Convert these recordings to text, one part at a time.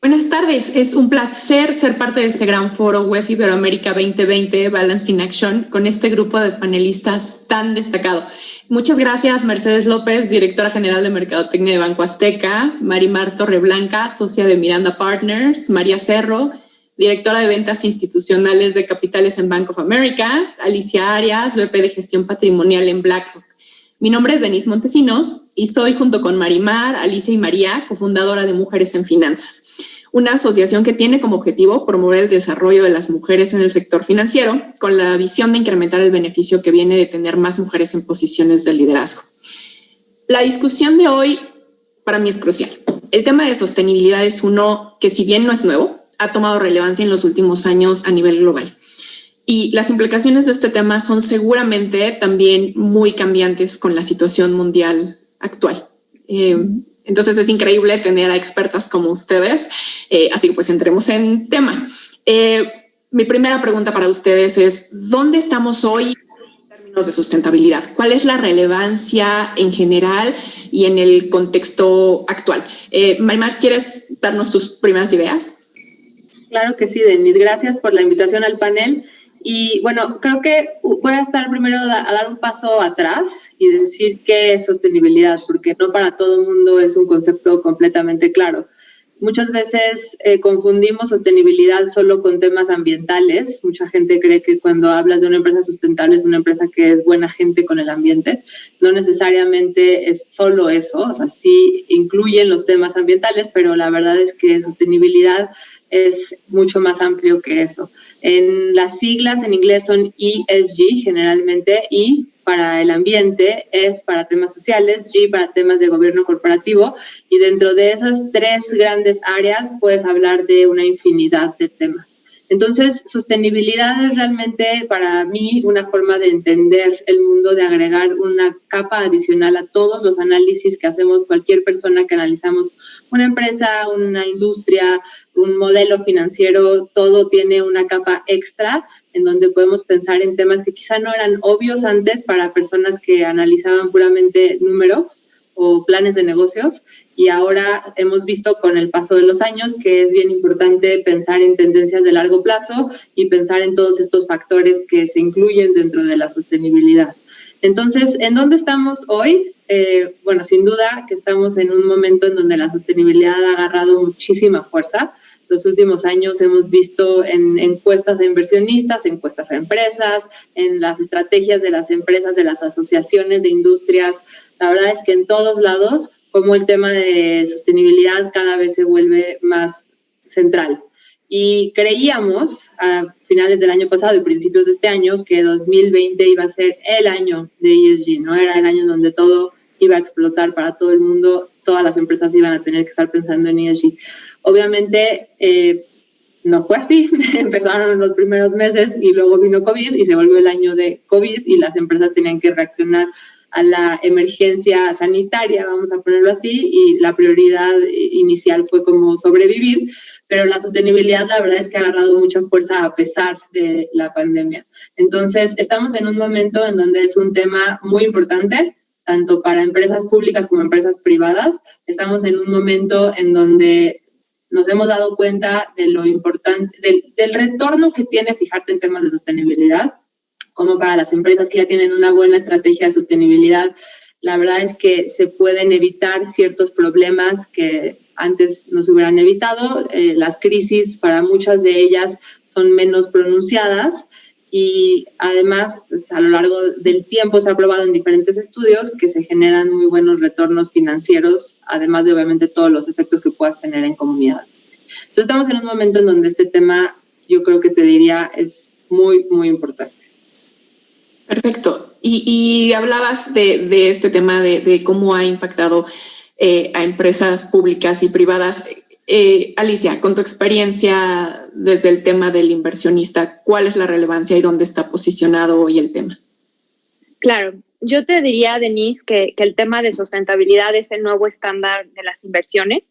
Buenas tardes, es un placer ser parte de este gran foro WEF Iberoamérica 2020 Balance in Action con este grupo de panelistas tan destacado. Muchas gracias Mercedes López, directora general de Mercadotecnia de Banco Azteca, Marimar Torreblanca, socia de Miranda Partners, María Cerro, directora de ventas institucionales de capitales en Bank of America, Alicia Arias, VP de gestión patrimonial en BlackRock. Mi nombre es Denise Montesinos y soy, junto con Marimar, Alicia y María, cofundadora de Mujeres en Finanzas, una asociación que tiene como objetivo promover el desarrollo de las mujeres en el sector financiero con la visión de incrementar el beneficio que viene de tener más mujeres en posiciones de liderazgo. La discusión de hoy para mí es crucial. El tema de sostenibilidad es uno que, si bien no es nuevo, ha tomado relevancia en los últimos años a nivel global. Y las implicaciones de este tema son seguramente también muy cambiantes con la situación mundial actual. Entonces es increíble tener a expertas como ustedes, así que pues entremos en tema. Mi primera pregunta para ustedes es, ¿dónde estamos hoy en términos de sustentabilidad? ¿Cuál es la relevancia en general y en el contexto actual? Marimar, ¿quieres darnos tus primeras ideas? Claro que sí, Denise. Gracias por la invitación al panel. Y bueno, creo que voy a estar primero a dar un paso atrás y decir qué es sostenibilidad, porque no para todo el mundo es un concepto completamente claro. Muchas veces confundimos sostenibilidad solo con temas ambientales. Mucha gente cree que cuando hablas de una empresa sustentable es una empresa que es buena gente con el ambiente. No necesariamente es solo eso, o sea, sí incluyen los temas ambientales, pero la verdad es que sostenibilidad es mucho más amplio que eso. En las siglas en inglés son ESG generalmente, E para el ambiente, S para temas sociales, G para temas de gobierno corporativo, y dentro de esas tres grandes áreas puedes hablar de una infinidad de temas. Entonces, sostenibilidad es realmente para mí una forma de entender el mundo, de agregar una capa adicional a todos los análisis que hacemos cualquier persona que analizamos una empresa, una industria, un modelo financiero. Todo tiene una capa extra en donde podemos pensar en temas que quizá no eran obvios antes para personas que analizaban puramente números o planes de negocios, y ahora hemos visto con el paso de los años que es bien importante pensar en tendencias de largo plazo y pensar en todos estos factores que se incluyen dentro de la sostenibilidad. Entonces, ¿en dónde estamos hoy? Bueno, sin duda que estamos en un momento en donde la sostenibilidad ha agarrado muchísima fuerza. Los últimos años hemos visto en encuestas de inversionistas, encuestas a empresas, en las estrategias de las empresas, de las asociaciones de industrias. La verdad es que en todos lados, como el tema de sostenibilidad cada vez se vuelve más central. Y creíamos a finales del año pasado y principios de este año que 2020 iba a ser el año de ESG, ¿no? Era el año donde todo iba a explotar para todo el mundo, todas las empresas iban a tener que estar pensando en ESG. Obviamente no fue así, empezaron los primeros meses y luego vino COVID y se volvió el año de COVID y las empresas tenían que reaccionar a la emergencia sanitaria, vamos a ponerlo así, y la prioridad inicial fue como sobrevivir, pero la sostenibilidad la verdad es que ha agarrado mucha fuerza a pesar de la pandemia. Entonces, estamos en un momento en donde es un tema muy importante, tanto para empresas públicas como empresas privadas. Estamos en un momento en donde nos hemos dado cuenta de lo importante, del retorno que tiene fijarte en temas de sostenibilidad, como para las empresas que ya tienen una buena estrategia de sostenibilidad. La verdad es que se pueden evitar ciertos problemas que antes no se hubieran evitado. Las crisis, para muchas de ellas, son menos pronunciadas y además, pues, a lo largo del tiempo se ha probado en diferentes estudios que se generan muy buenos retornos financieros, además de obviamente todos los efectos que puedas tener en comunidades. Entonces estamos en un momento en donde este tema, yo creo que te diría, es muy, muy importante. Perfecto. Y hablabas de este tema de cómo ha impactado a empresas públicas y privadas. Alicia, con tu experiencia desde el tema del inversionista, ¿cuál es la relevancia y dónde está posicionado hoy el tema? Claro, yo te diría, Denise, que el tema de sustentabilidad es el nuevo estándar de las inversiones.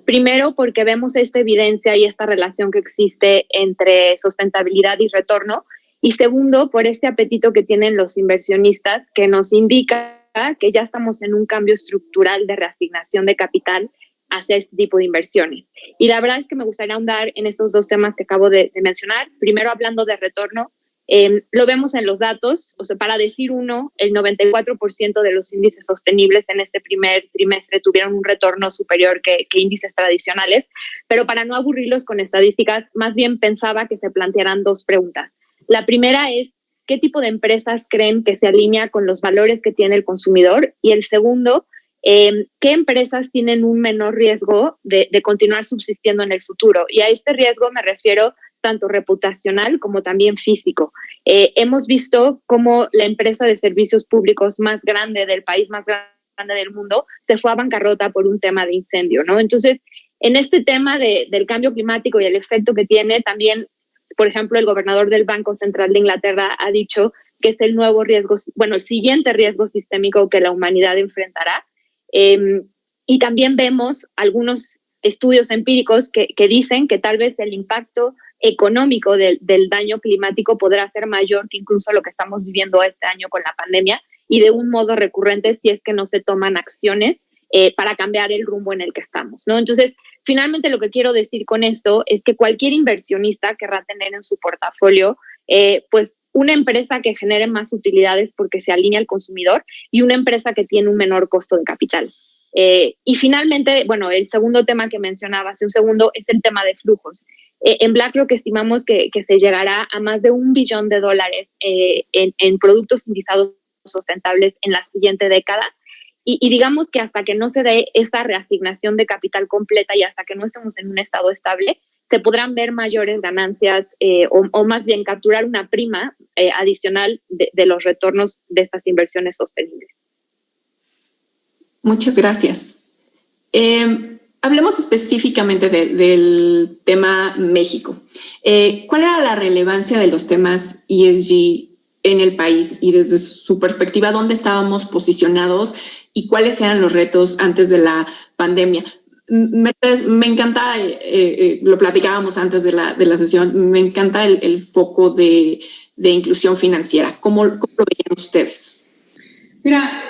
Primero, porque vemos esta evidencia y esta relación que existe entre sustentabilidad y retorno. Y segundo, por este apetito que tienen los inversionistas, que nos indica que ya estamos en un cambio estructural de reasignación de capital hacia este tipo de inversiones. Y la verdad es que me gustaría ahondar en estos dos temas que acabo de mencionar. Primero, hablando de retorno, lo vemos en los datos, o sea, para decir uno, el 94% de los índices sostenibles en este primer trimestre tuvieron un retorno superior que índices tradicionales, pero para no aburrirlos con estadísticas, más bien pensaba que se plantearan dos preguntas. La primera es, ¿qué tipo de empresas creen que se alinea con los valores que tiene el consumidor? Y el segundo, ¿qué empresas tienen un menor riesgo de continuar subsistiendo en el futuro? Y a este riesgo me refiero tanto reputacional como también físico. Hemos visto cómo la empresa de servicios públicos más grande del país, más grande del mundo, se fue a bancarrota por un tema de incendio, ¿no? Entonces, en este tema del cambio climático y el efecto que tiene, también, por ejemplo, el gobernador del Banco Central de Inglaterra ha dicho que es el nuevo riesgo, bueno, el siguiente riesgo sistémico que la humanidad enfrentará. Y también vemos algunos estudios empíricos que dicen que tal vez el impacto económico del daño climático podrá ser mayor que incluso lo que estamos viviendo este año con la pandemia, y de un modo recurrente si es que no se toman acciones para cambiar el rumbo en el que estamos, ¿no? Entonces, finalmente lo que quiero decir con esto es que cualquier inversionista querrá tener en su portafolio pues una empresa que genere más utilidades porque se alinea al consumidor y una empresa que tiene un menor costo de capital. Y finalmente, bueno, el segundo tema que mencionaba hace un segundo es el tema de flujos. En BlackRock estimamos que se llegará a más de $1 billón en productos indizados sustentables en la siguiente década. Y digamos que hasta que no se dé esta reasignación de capital completa y hasta que no estemos en un estado estable, se podrán ver mayores ganancias o más bien capturar una prima adicional de los retornos de estas inversiones sostenibles. Muchas gracias. Hablemos específicamente del tema México. ¿Cuál era la relevancia de los temas ESG en el país y desde su perspectiva, dónde estábamos posicionados y cuáles eran los retos antes de la pandemia? Me encanta, lo platicábamos antes de la sesión, me encanta el foco de inclusión financiera. ¿Cómo lo veían ustedes? Mira,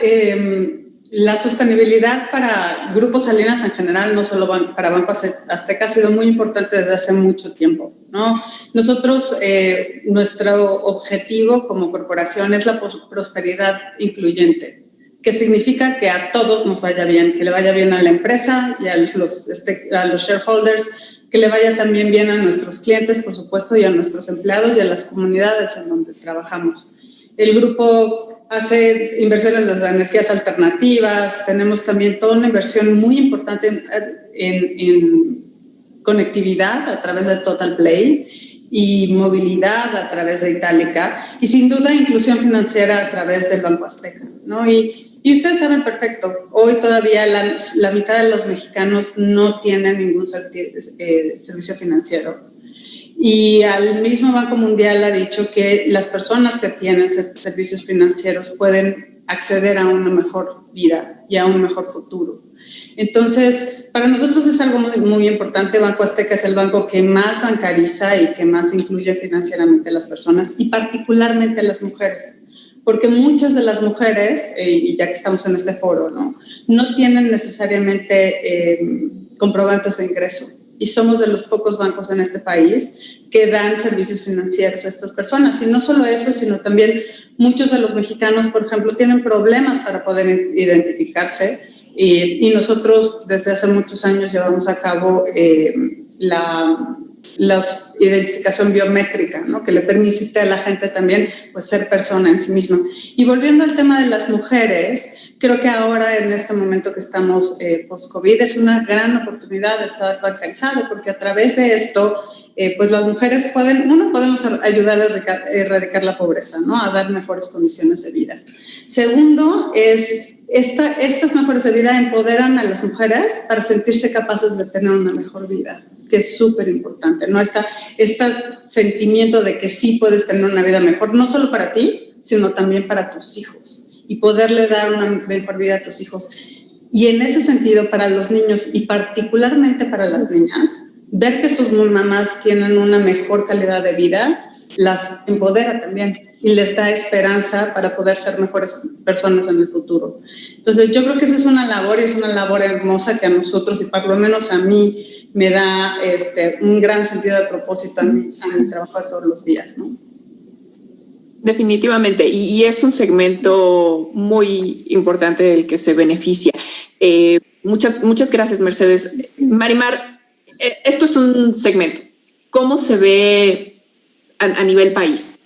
la sostenibilidad para Grupos Salinas en general, no solo para Banco Azteca, ha sido muy importante desde hace mucho tiempo, ¿no? Nosotros, nuestro objetivo como corporación es la prosperidad incluyente, que significa que a todos nos vaya bien, que le vaya bien a la empresa y a los shareholders, que le vaya también bien a nuestros clientes, por supuesto, y a nuestros empleados y a las comunidades en donde trabajamos. El grupo hace inversiones desde energías alternativas, tenemos también toda una inversión muy importante en conectividad a través de Total Play y movilidad a través de Itálica y sin duda inclusión financiera a través del Banco Azteca, ¿no? Y ustedes saben perfecto, hoy todavía la mitad de los mexicanos no tienen ningún servicio financiero. Y al mismo Banco Mundial ha dicho que las personas que tienen servicios financieros pueden acceder a una mejor vida y a un mejor futuro. Entonces, para nosotros es algo muy, muy importante. Banco Azteca es el banco que más bancariza y que más incluye financieramente a las personas y particularmente a las mujeres. Porque muchas de las mujeres, y ya que estamos en este foro, no tienen necesariamente comprobantes de ingreso. Y somos de los pocos bancos en este país que dan servicios financieros a estas personas. Y no solo eso, sino también muchos de los mexicanos, por ejemplo, tienen problemas para poder identificarse. Y nosotros desde hace muchos años llevamos a cabo la identificación biométrica, ¿no? Que le permite a la gente también pues, ser persona en sí misma. Y volviendo al tema de las mujeres, creo que ahora en este momento que estamos post-COVID es una gran oportunidad de estar bancarizado, porque a través de esto pues las mujeres podemos ayudar a erradicar la pobreza, ¿no? A dar mejores condiciones de vida. Segundo, estas mejores de vida empoderan a las mujeres para sentirse capaces de tener una mejor vida, que es súper importante, ¿no? Este sentimiento de que sí puedes tener una vida mejor, no solo para ti, sino también para tus hijos, y poderle dar una mejor vida a tus hijos. Y en ese sentido, para los niños y particularmente para las niñas, ver que sus mamás tienen una mejor calidad de vida las empodera también y les da esperanza para poder ser mejores personas en el futuro. Entonces, yo creo que esa es una labor, y es una labor hermosa que a nosotros, y por lo menos a mí, me da un gran sentido de propósito en mi trabajo de todos los días, ¿no? Definitivamente, y es un segmento muy importante del que se beneficia. Muchas gracias, Mercedes. Marimar, esto es un segmento. ¿Cómo se ve a nivel país?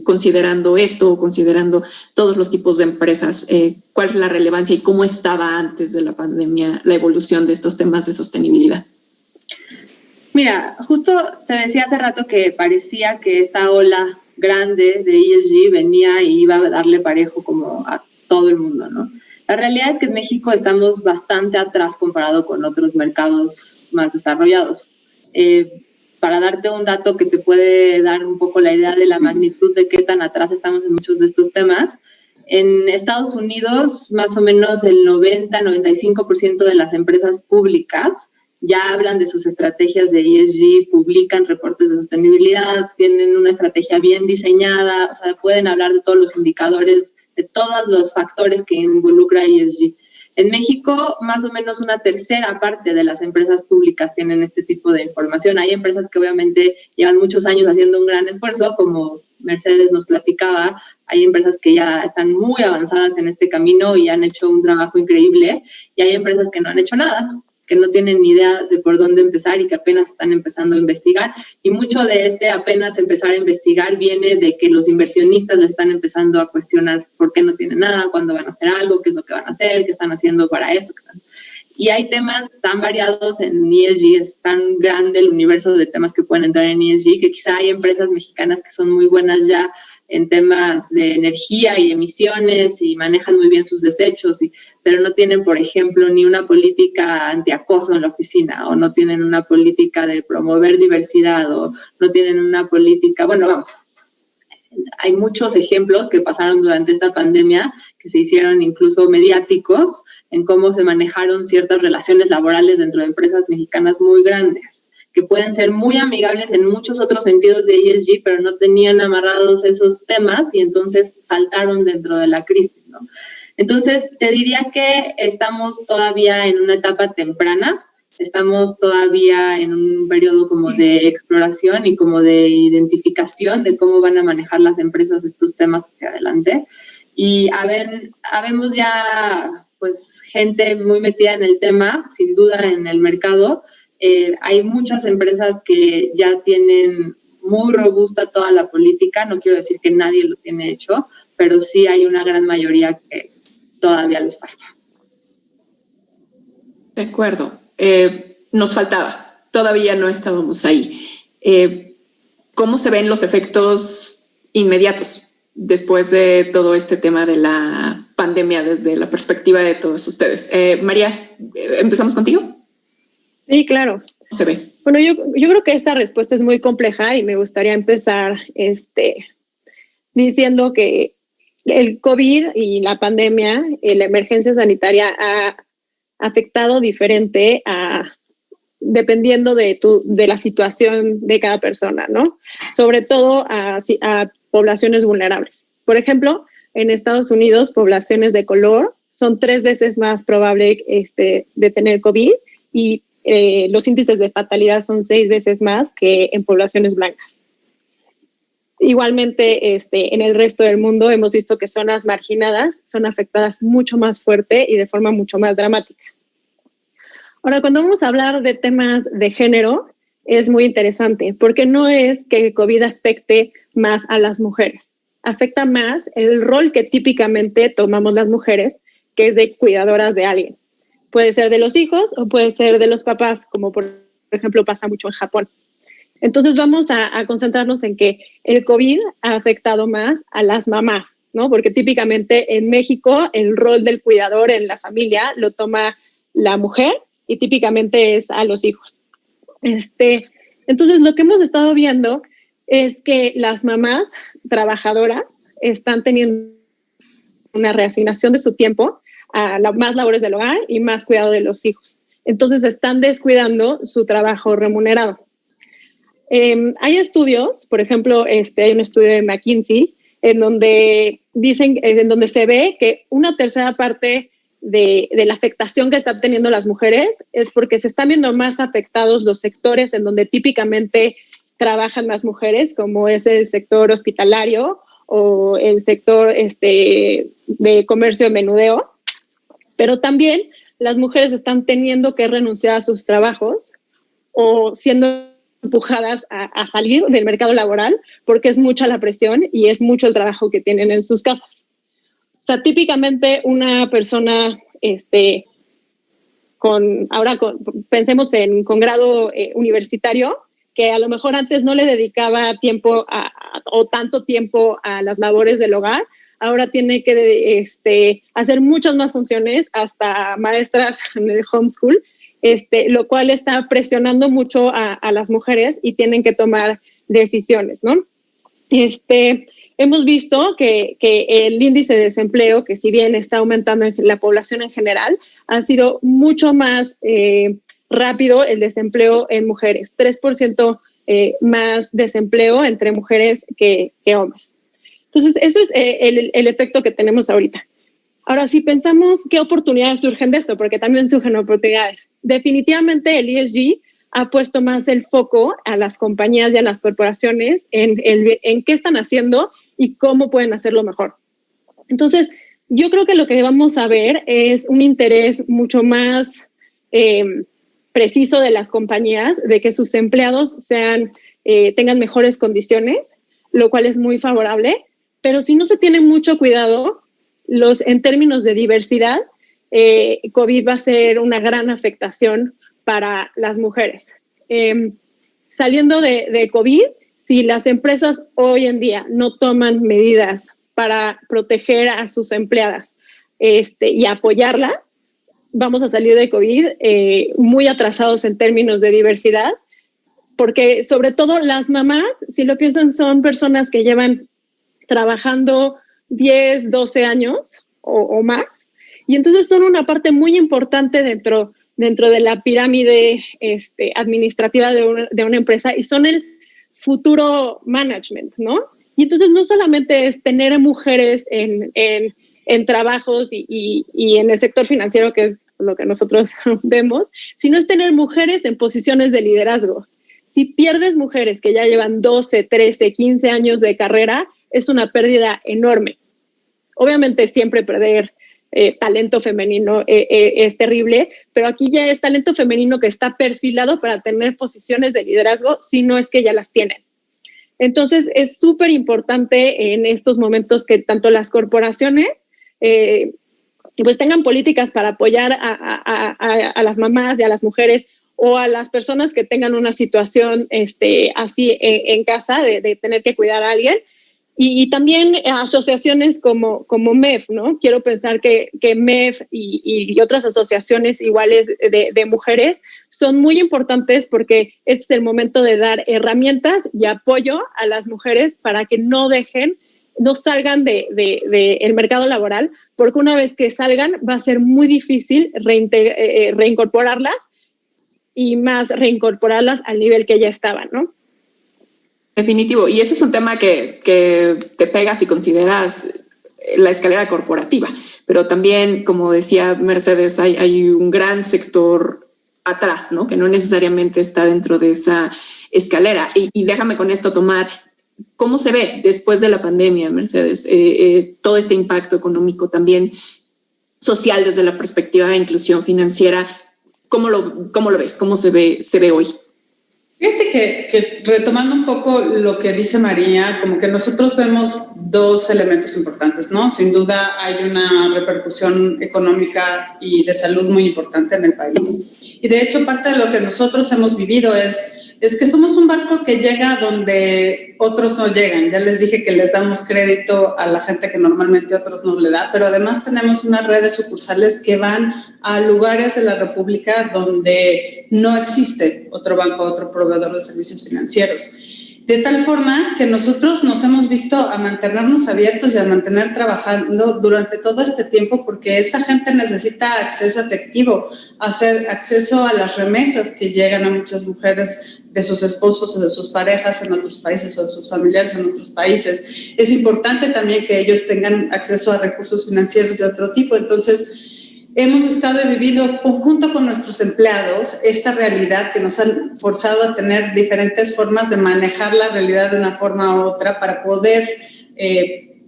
Considerando esto, considerando todos los tipos de empresas, ¿cuál es la relevancia y cómo estaba antes de la pandemia la evolución de estos temas de sostenibilidad? Mira, justo te decía hace rato que parecía que esta ola grande de ESG venía y iba a darle parejo como a todo el mundo, ¿no? La realidad es que en México estamos bastante atrás comparado con otros mercados más desarrollados. Para darte un dato que te puede dar un poco la idea de la magnitud de qué tan atrás estamos en muchos de estos temas, en Estados Unidos más o menos el 90-95% de las empresas públicas ya hablan de sus estrategias de ESG, publican reportes de sostenibilidad, tienen una estrategia bien diseñada, o sea, pueden hablar de todos los indicadores, de todos los factores que involucra ESG. En México, más o menos una tercera parte de las empresas públicas tienen este tipo de información. Hay empresas que obviamente llevan muchos años haciendo un gran esfuerzo, como Mercedes nos platicaba, hay empresas que ya están muy avanzadas en este camino y han hecho un trabajo increíble, y hay empresas que no han hecho nada, que no tienen ni idea de por dónde empezar y que apenas están empezando a investigar. Y mucho de este apenas empezar a investigar viene de que los inversionistas les están empezando a cuestionar por qué no tienen nada, cuándo van a hacer algo, qué es lo que van a hacer, qué están haciendo para esto. Y hay temas tan variados en ESG, es tan grande el universo de temas que pueden entrar en ESG, que quizá hay empresas mexicanas que son muy buenas ya en temas de energía y emisiones y manejan muy bien sus desechos, pero no tienen, por ejemplo, ni una política antiacoso en la oficina, o no tienen una política de promover diversidad, o no tienen una política, bueno, vamos, hay muchos ejemplos que pasaron durante esta pandemia que se hicieron incluso mediáticos en cómo se manejaron ciertas relaciones laborales dentro de empresas mexicanas muy grandes, que pueden ser muy amigables en muchos otros sentidos de ESG, pero no tenían amarrados esos temas y entonces saltaron dentro de la crisis, ¿no? Entonces, te diría que estamos todavía en una etapa temprana, estamos todavía en un periodo como de exploración y como de identificación de cómo van a manejar las empresas estos temas hacia adelante. Y habemos ya pues gente muy metida en el tema, sin duda en el mercado. Hay muchas empresas que ya tienen muy robusta toda la política, no quiero decir que nadie lo tiene hecho, pero sí hay una gran mayoría que todavía les falta. De acuerdo. Nos faltaba, todavía no estábamos ahí. ¿Cómo se ven los efectos inmediatos después de todo este tema de la pandemia desde la perspectiva de todos ustedes? María, ¿empezamos contigo? Sí, claro. ¿Cómo se ve? Bueno, yo creo que esta respuesta es muy compleja y me gustaría empezar diciendo que el COVID y la pandemia, la emergencia sanitaria ha afectado diferente dependiendo de la situación de cada persona, ¿no? Sobre todo a poblaciones vulnerables. Por ejemplo, en Estados Unidos, poblaciones de color son 3 veces más probable de tener COVID y los índices de fatalidad son 6 veces más que en poblaciones blancas. Igualmente, en el resto del mundo hemos visto que zonas marginadas son afectadas mucho más fuerte y de forma mucho más dramática. Ahora, cuando vamos a hablar de temas de género, es muy interesante, porque no es que el COVID afecte más a las mujeres, afecta más el rol que típicamente tomamos las mujeres, que es de cuidadoras de alguien. Puede ser de los hijos o puede ser de los papás, como por ejemplo pasa mucho en Japón. Entonces vamos a concentrarnos en que el COVID ha afectado más a las mamás, ¿no? Porque típicamente en México el rol del cuidador en la familia lo toma la mujer y típicamente es a los hijos. Entonces lo que hemos estado viendo es que las mamás trabajadoras están teniendo una reasignación de su tiempo a más labores del hogar y más cuidado de los hijos. Entonces están descuidando su trabajo remunerado. Hay estudios, por ejemplo, hay un estudio de McKinsey en donde en donde se ve que una tercera parte de la afectación que están teniendo las mujeres es porque se están viendo más afectados los sectores en donde típicamente trabajan las mujeres, como es el sector hospitalario o el sector de comercio de menudeo, pero también las mujeres están teniendo que renunciar a sus trabajos o siendo empujadas a salir del mercado laboral porque es mucha la presión y es mucho el trabajo que tienen en sus casas. O sea, típicamente una persona pensemos con grado universitario, que a lo mejor antes no le dedicaba tiempo o tanto tiempo a las labores del hogar, ahora tiene que hacer muchas más funciones, hasta maestras en el homeschool, lo cual está presionando mucho a las mujeres y tienen que tomar decisiones, ¿no? Hemos visto que el índice de desempleo, que si bien está aumentando en la población en general, ha sido mucho más rápido el desempleo en mujeres, 3% más desempleo entre mujeres que hombres. Entonces, eso es el efecto que tenemos ahorita. Ahora, si pensamos qué oportunidades surgen de esto, porque también surgen oportunidades, definitivamente el ESG ha puesto más el foco a las compañías y a las corporaciones en qué están haciendo y cómo pueden hacerlo mejor. Entonces, yo creo que lo que vamos a ver es un interés mucho más preciso de las compañías, de que sus empleados tengan mejores condiciones, lo cual es muy favorable, pero si no se tiene mucho cuidado, en términos de diversidad, COVID va a ser una gran afectación para las mujeres. Saliendo de COVID, si las empresas hoy en día no toman medidas para proteger a sus empleadas y apoyarlas, vamos a salir de COVID muy atrasados en términos de diversidad, porque sobre todo las mamás, si lo piensan, son personas que llevan trabajando 10, 12 años o más, y entonces son una parte muy importante dentro de la pirámide administrativa de una empresa, y son el futuro management, ¿no? Y entonces no solamente es tener mujeres en trabajos y en el sector financiero, que es lo que nosotros vemos, sino es tener mujeres en posiciones de liderazgo. Si pierdes mujeres que ya llevan 12, 13, 15 años de carrera, es una pérdida enorme. Obviamente siempre perder talento femenino es terrible, pero aquí ya es talento femenino que está perfilado para tener posiciones de liderazgo, si no es que ya las tienen. Entonces es súper importante en estos momentos que tanto las corporaciones pues tengan políticas para apoyar a las mamás y a las mujeres, o a las personas que tengan una situación así en casa de tener que cuidar a alguien. Y también asociaciones como MEF, ¿no? Quiero pensar que MEF y otras asociaciones iguales de mujeres son muy importantes, porque este es el momento de dar herramientas y apoyo a las mujeres para que no salgan del mercado laboral, porque una vez que salgan va a ser muy difícil reincorporarlas, y más reincorporarlas al nivel que ya estaban, ¿no? Definitivo. Y eso es un tema que te pega si consideras la escalera corporativa, pero también, como decía Mercedes, hay un gran sector atrás, ¿no? Que no necesariamente está dentro de esa escalera. Y déjame con esto tomar cómo se ve después de la pandemia, Mercedes, todo este impacto económico, también social, desde la perspectiva de inclusión financiera. ¿Cómo lo ves? ¿Cómo se ve hoy? Fíjate que retomando un poco lo que dice María, como que nosotros vemos dos elementos importantes, ¿no? Sin duda hay una repercusión económica y de salud muy importante en el país. Y de hecho parte de lo que nosotros hemos vivido es que somos un barco que llega donde otros no llegan. Ya les dije que les damos crédito a la gente que normalmente otros no le da, pero además tenemos una red de sucursales que van a lugares de la República donde no existe otro banco, otro proveedor de servicios financieros. De tal forma que nosotros nos hemos visto a mantenernos abiertos y a mantener trabajando durante todo este tiempo, porque esta gente necesita acceso efectivo, acceso a las remesas que llegan a muchas mujeres de sus esposos o de sus parejas en otros países o de sus familiares en otros países. Es importante también que ellos tengan acceso a recursos financieros de otro tipo. Entonces, hemos estado viviendo junto con nuestros empleados esta realidad que nos han forzado a tener diferentes formas de manejar la realidad de una forma u otra para poder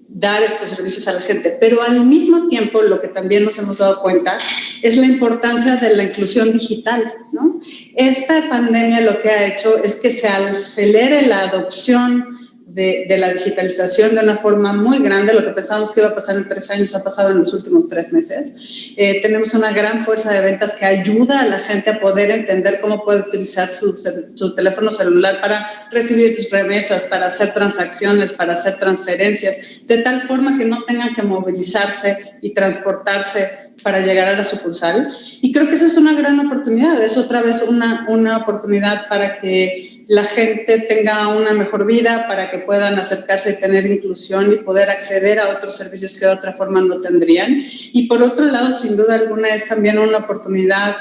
dar estos servicios a la gente. Pero al mismo tiempo, lo que también nos hemos dado cuenta es la importancia de la inclusión digital, ¿no? Esta pandemia lo que ha hecho es que se acelere la adopción de la digitalización de una forma muy grande. Lo que pensábamos que iba a pasar en 3 años ha pasado en los últimos 3 meses. Tenemos una gran fuerza de ventas que ayuda a la gente a poder entender cómo puede utilizar su teléfono celular para recibir sus remesas, para hacer transacciones, para hacer transferencias, de tal forma que no tengan que movilizarse y transportarse para llegar a la sucursal. Y creo que esa es una gran oportunidad, es otra vez una oportunidad para que la gente tenga una mejor vida, para que puedan acercarse y tener inclusión y poder acceder a otros servicios que de otra forma no tendrían. Y por otro lado, sin duda alguna, es también una oportunidad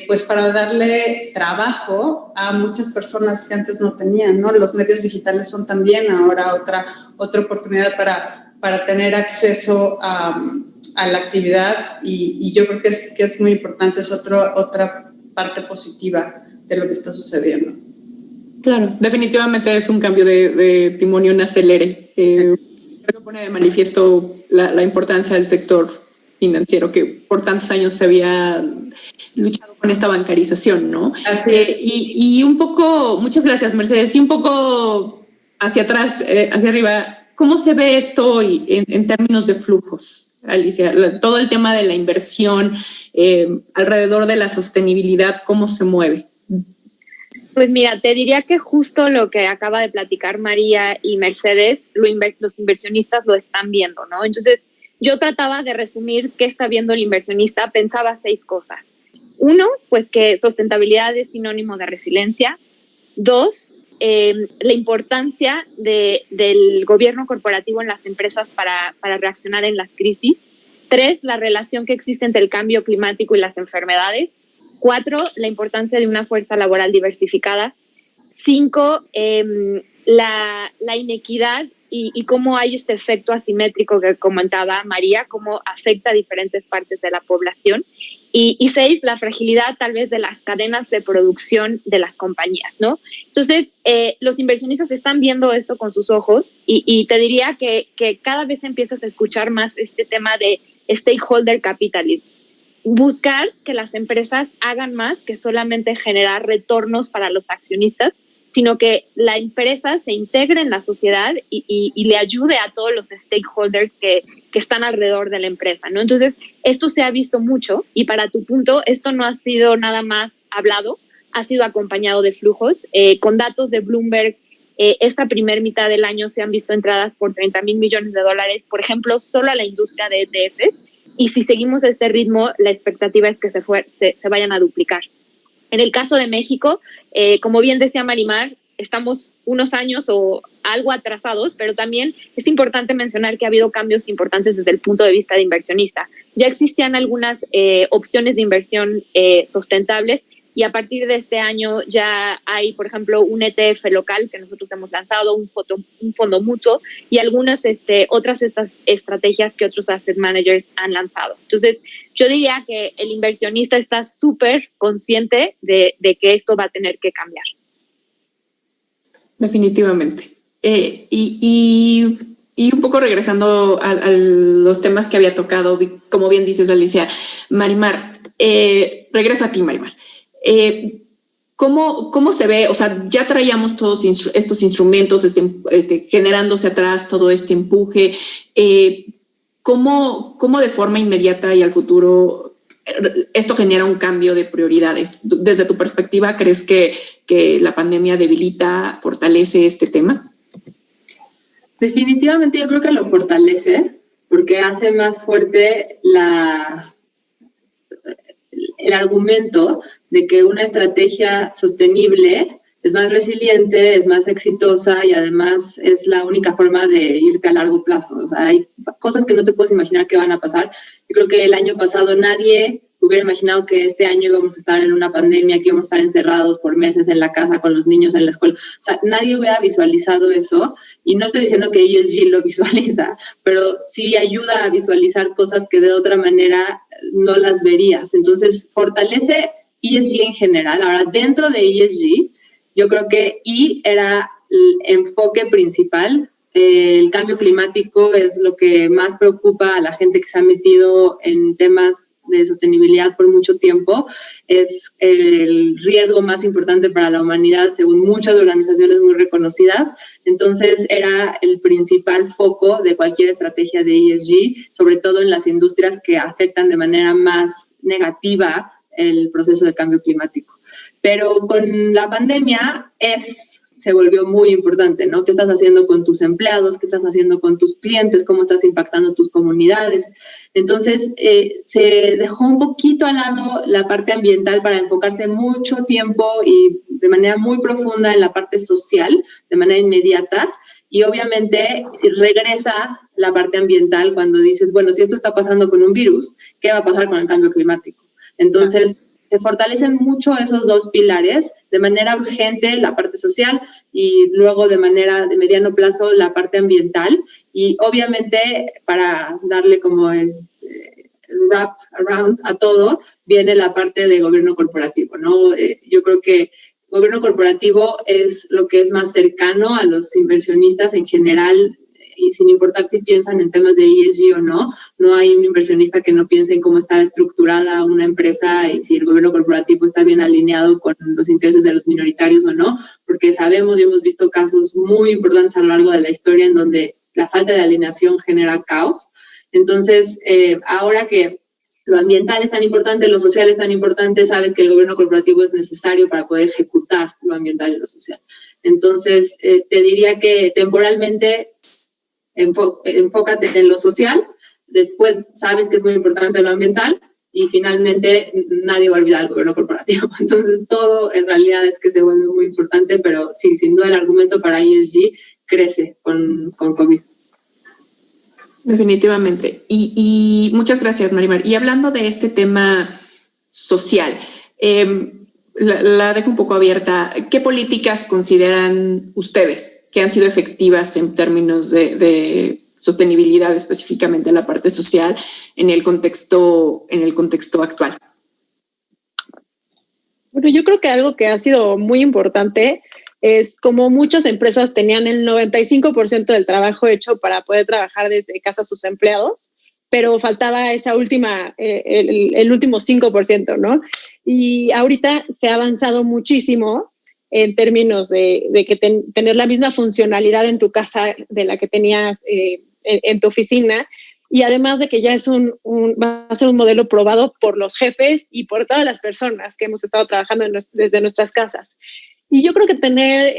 pues para darle trabajo a muchas personas que antes no tenían, ¿no? Los medios digitales son también ahora otra oportunidad para tener acceso a la actividad y yo creo que es muy importante, es otra parte positiva de lo que está sucediendo. Claro, definitivamente es un cambio de timonio, un acelere. Creo que pone de manifiesto la importancia del sector financiero que por tantos años se había luchado con esta bancarización, ¿no? Así es. Y un poco, muchas gracias, Mercedes, y un poco hacia atrás, hacia arriba, ¿cómo se ve esto hoy en términos de flujos, Alicia? Todo el tema de la inversión alrededor de la sostenibilidad, ¿cómo se mueve? Pues mira, te diría que justo lo que acaba de platicar María y Mercedes, los inversionistas lo están viendo, ¿no? Entonces, yo trataba de resumir qué está viendo el inversionista, pensaba 6 cosas. 1, pues que sustentabilidad es sinónimo de resiliencia. 2, la importancia del gobierno corporativo en las empresas para reaccionar en las crisis. 3, la relación que existe entre el cambio climático y las enfermedades. 4, la importancia de una fuerza laboral diversificada. 5, la inequidad y cómo hay este efecto asimétrico que comentaba María, cómo afecta a diferentes partes de la población. Y 6, la fragilidad tal vez de las cadenas de producción de las compañías, ¿no? Entonces, los inversionistas están viendo esto con sus ojos y te diría que cada vez empiezas a escuchar más este tema de stakeholder capitalism. Buscar que las empresas hagan más que solamente generar retornos para los accionistas, sino que la empresa se integre en la sociedad y le ayude a todos los stakeholders que están alrededor de la empresa, ¿no? Entonces, esto se ha visto mucho y para tu punto, esto no ha sido nada más hablado, ha sido acompañado de flujos. Con datos de Bloomberg, esta primera mitad del año se han visto entradas por $30,000 millones, por ejemplo, solo a la industria de ETFs. Y si seguimos este ritmo, la expectativa es que se vayan a duplicar. En el caso de México, como bien decía Marimar, estamos unos años o algo atrasados, pero también es importante mencionar que ha habido cambios importantes desde el punto de vista de inversionista. Ya existían algunas opciones de inversión sustentables y a partir de este año ya hay, por ejemplo, un ETF local que nosotros hemos lanzado, un fondo mutuo y algunas otras estas estrategias que otros asset managers han lanzado. Entonces, yo diría que el inversionista está súper consciente de que esto va a tener que cambiar. Definitivamente. Y un poco regresando a los temas que había tocado, como bien dices, Alicia, Marimar, regreso a ti, Marimar. ¿Cómo se ve? O sea, ya traíamos todos estos instrumentos generándose atrás, todo este empuje. ¿Cómo de forma inmediata y al futuro esto genera un cambio de prioridades? Desde tu perspectiva, ¿crees que la pandemia debilita, fortalece este tema? Definitivamente yo creo que lo fortalece porque hace más fuerte el argumento de que una estrategia sostenible es más resiliente, es más exitosa y además es la única forma de irte a largo plazo. O sea, hay cosas que no te puedes imaginar que van a pasar. Yo creo que el año pasado nadie hubiera imaginado que este año íbamos a estar en una pandemia, que íbamos a estar encerrados por meses en la casa con los niños en la escuela. O sea, nadie hubiera visualizado eso. Y no estoy diciendo que ESG lo visualiza, pero sí ayuda a visualizar cosas que de otra manera no las verías. Entonces, fortalece ESG en general. Ahora, dentro de ESG, yo creo que era el enfoque principal. El cambio climático es lo que más preocupa a la gente que se ha metido en temas de sostenibilidad por mucho tiempo. Es el riesgo más importante para la humanidad, según muchas organizaciones muy reconocidas. Entonces, era el principal foco de cualquier estrategia de ESG, sobre todo en las industrias que afectan de manera más negativa el proceso de cambio climático. Pero con la pandemia se volvió muy importante, ¿no? ¿Qué estás haciendo con tus empleados? ¿Qué estás haciendo con tus clientes? ¿Cómo estás impactando tus comunidades? Entonces, se dejó un poquito al lado la parte ambiental para enfocarse mucho tiempo y de manera muy profunda en la parte social, de manera inmediata. Y obviamente regresa la parte ambiental cuando dices, bueno, si esto está pasando con un virus, ¿qué va a pasar con el cambio climático? Entonces, se fortalecen mucho esos dos pilares, de manera urgente la parte social y luego de manera de mediano plazo la parte ambiental. Y obviamente para darle como el wrap around a todo, viene la parte de gobierno corporativo, ¿no? Yo creo que gobierno corporativo es lo que es más cercano a los inversionistas en general, y sin importar si piensan en temas de ESG o no, no hay un inversionista que no piense en cómo está estructurada una empresa y si el gobierno corporativo está bien alineado con los intereses de los minoritarios o no, porque sabemos y hemos visto casos muy importantes a lo largo de la historia en donde la falta de alineación genera caos. Entonces, ahora que lo ambiental es tan importante, lo social es tan importante, sabes que el gobierno corporativo es necesario para poder ejecutar lo ambiental y lo social. Entonces, te diría que temporalmente enfócate en lo social, después sabes que es muy importante lo ambiental y finalmente nadie va a olvidar el gobierno corporativo. Entonces todo en realidad es que se vuelve muy importante, pero sí, sin duda el argumento para ESG crece con COVID. Definitivamente. Y muchas gracias, Marimar. Y hablando de este tema social, la dejo un poco abierta. ¿Qué políticas consideran ustedes que han sido efectivas en términos de sostenibilidad, específicamente en la parte social, en el contexto actual? Bueno, yo creo que algo que ha sido muy importante es como muchas empresas tenían el 95% del trabajo hecho para poder trabajar desde casa sus empleados, pero faltaba esa última, el último 5%, ¿no? Y ahorita se ha avanzado muchísimo en términos de que tener la misma funcionalidad en tu casa de la que tenías en tu oficina, y además de que ya va a ser un modelo probado por los jefes y por todas las personas que hemos estado trabajando desde nuestras casas. Y yo creo que tener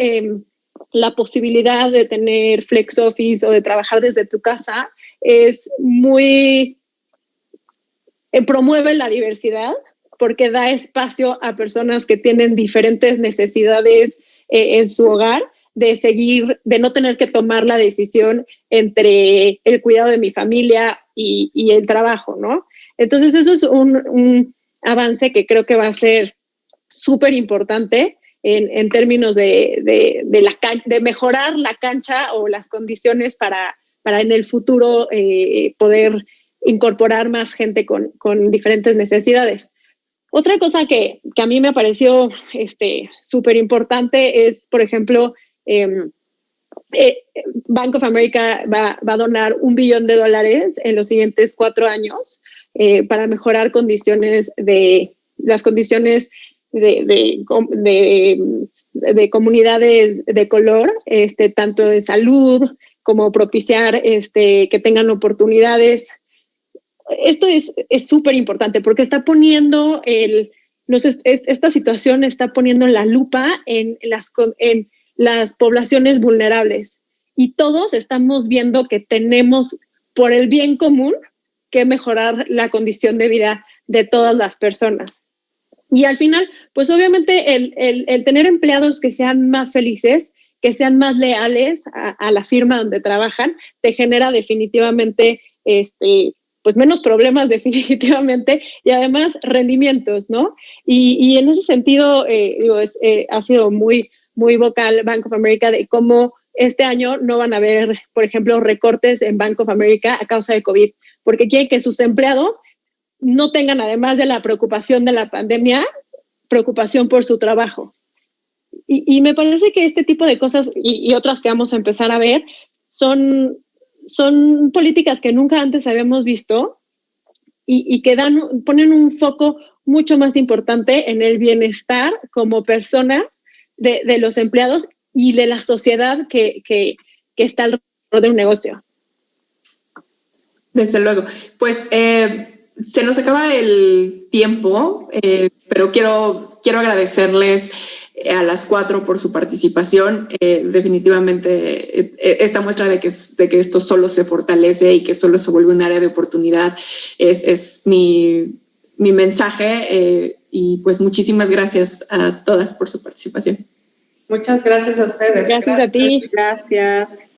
la posibilidad de tener flex office o de trabajar desde tu casa es promueve la diversidad, porque da espacio a personas que tienen diferentes necesidades en su hogar, de no tener que tomar la decisión entre el cuidado de mi familia y el trabajo, ¿no? Entonces eso es un avance que creo que va a ser súper importante en términos de mejorar la cancha o las condiciones para en el futuro poder incorporar más gente con diferentes necesidades. Otra cosa que a mí me pareció súper importante es, por ejemplo, Bank of America va a donar $1 billón en los siguientes 4 años para mejorar las condiciones de comunidades de color, tanto de salud como propiciar que tengan oportunidades. Esto es súper importante porque está poniendo esta situación está poniendo la lupa en las poblaciones vulnerables, y todos estamos viendo que tenemos, por el bien común, que mejorar la condición de vida de todas las personas. Y al final, pues obviamente el tener empleados que sean más felices, que sean más leales a la firma donde trabajan, te genera definitivamente pues menos problemas definitivamente y además rendimientos, ¿no? Y en ese sentido, ha sido muy, muy vocal Bank of America de cómo este año no van a haber, por ejemplo, recortes en Bank of America a causa de COVID, porque quieren que sus empleados no tengan, además de la preocupación de la pandemia, preocupación por su trabajo. Y me parece que este tipo de cosas y otras que vamos a empezar a ver son políticas que nunca antes habíamos visto y que ponen un foco mucho más importante en el bienestar como personas de los empleados y de la sociedad que está alrededor de un negocio. Desde luego. Pues se nos acaba el tiempo, pero quiero agradecerles a las 4 por su participación. Definitivamente esta muestra de que esto solo se fortalece y que solo se vuelve un área de oportunidad es mi mensaje, y pues muchísimas gracias a todas por su participación. Muchas gracias a ustedes. Gracias a ti. Gracias.